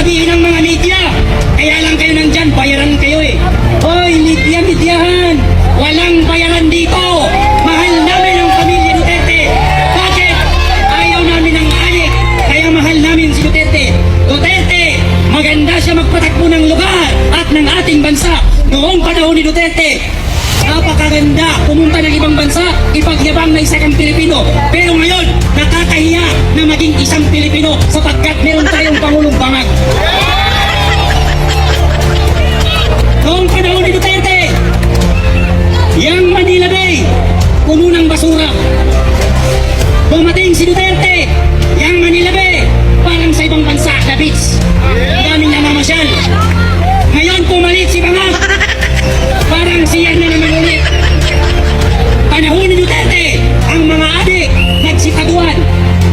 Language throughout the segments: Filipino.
sabihin ng mga media, kaya lang kayo nandyan, bayaran kayo eh. Hoy, media-medyahan, walang bayaran dito. Mahal namin ang pamilya Duterte. Bakit? Ayaw namin ang adik, kaya mahal namin si Duterte. Duterte, maganda siya magpatakbo ng lugar at ng ating bansa. Noong panahon ni Duterte, napakaganda pumunta ng ibang bansa, ipagyabang na isa kang Pilipino. Pero ngayon, nakakahiya na maging isang Pilipino sapagkat meron tayong Pangulong Bangag. Noong panahon ni Duterte, yang Manila Bay, puno ng basura. Dumating si Duterte, yang Manila Bay, parang sa ibang bansa na beach. Daming namamasyal. Ngayon pumalit si Bangag, parang siya na naman ulit. Panahon ni Duterte, ang mga adik nagsitaguan.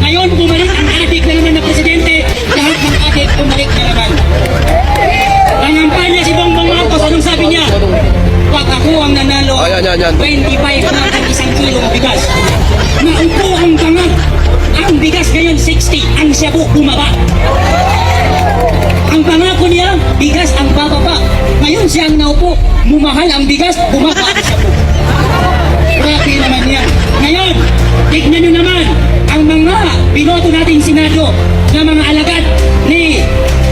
Ngayon bumalik ang adik na naman na presidente, lahat ng adik bumalik na naman. Nangampanya si Bongbong Marcos, anong sabi niya? Wag ako ang nanalo, 25 na ang isang kilong bigas. Naupo ang Bangag, ang bigas ngayon 60, ang shabu bumaba. Ang pangako niya, bigas ang bababa. Ngayon siya ang naupo, mumahal ang bigas, bumaba ang shabu. Grabe naman yan. Ngayon, tignan nyo naman ang mga binoto nating Senado na mga alagad ni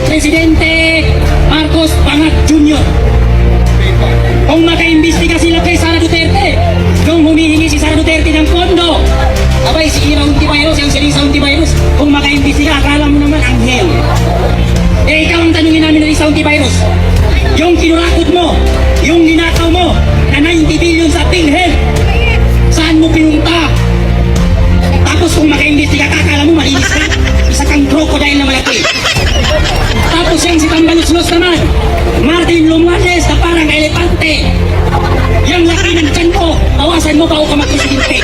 Presidente Marcos Bangag Jr. Kung makaimbestiga sila kay Sara Duterte, nung humihingi si Sara Duterte ng pondo, abay si Ira Hontiveros, yung si Risa Hontiveros, kung makaimbestiga, akala mo naman anghel. Eh ikaw ang tanungin namin ng Risa Hontiveros, yung kinurakot mo, yung ninakaw mo, na 90 billion sa PhilHealth, saan mo pinunta? Tapos kung makaimbestiga ka, akala mo malinis ka, isa kang crocodile na malaki. Tapos yung si Tambaluslos naman, Martin Romualdez na parang elepante. Yung laki ng tiyan mo, awasan mo bago ka mag-presidente.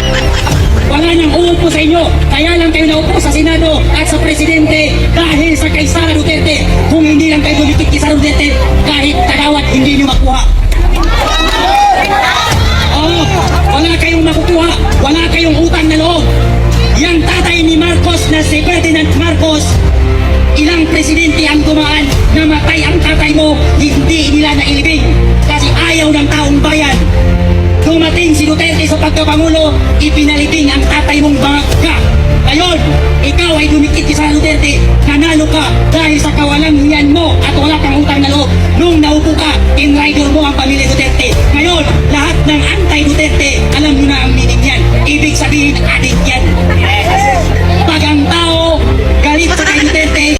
Wala nang uupo sa inyo, kaya lang kayo naupo sa Senado at sa Presidente dahil sa kay Sara Duterte. Kung hindi lang kayo dumikit kay Sara Duterte, kahit tagawat hindi nyo makuha. Oh, wala kayong makukuha, wala kayong utang na loob. Yang tatay ni Marcos na si Ferdinand Marcos, ilang presidente ang dumaan, namatay ang tatay mo, hindi nila nailibing kasi ayaw ng taong bayan. Dumating si Duterte sa pagkapangulo, ipinalibing ang tatay mong Bangag ka. Ngayon, ikaw ay dumikit kay Sara Duterte, nanalo ka dahil sa kawalang hiyan mo at wala kang utang na loob. Nung naupo ka, in-rider mo ang pamilya Duterte. Ngayon, lahat ng anti-Duterte, alam nyo na ang meaning yan. Ibig sabihin, adik yan.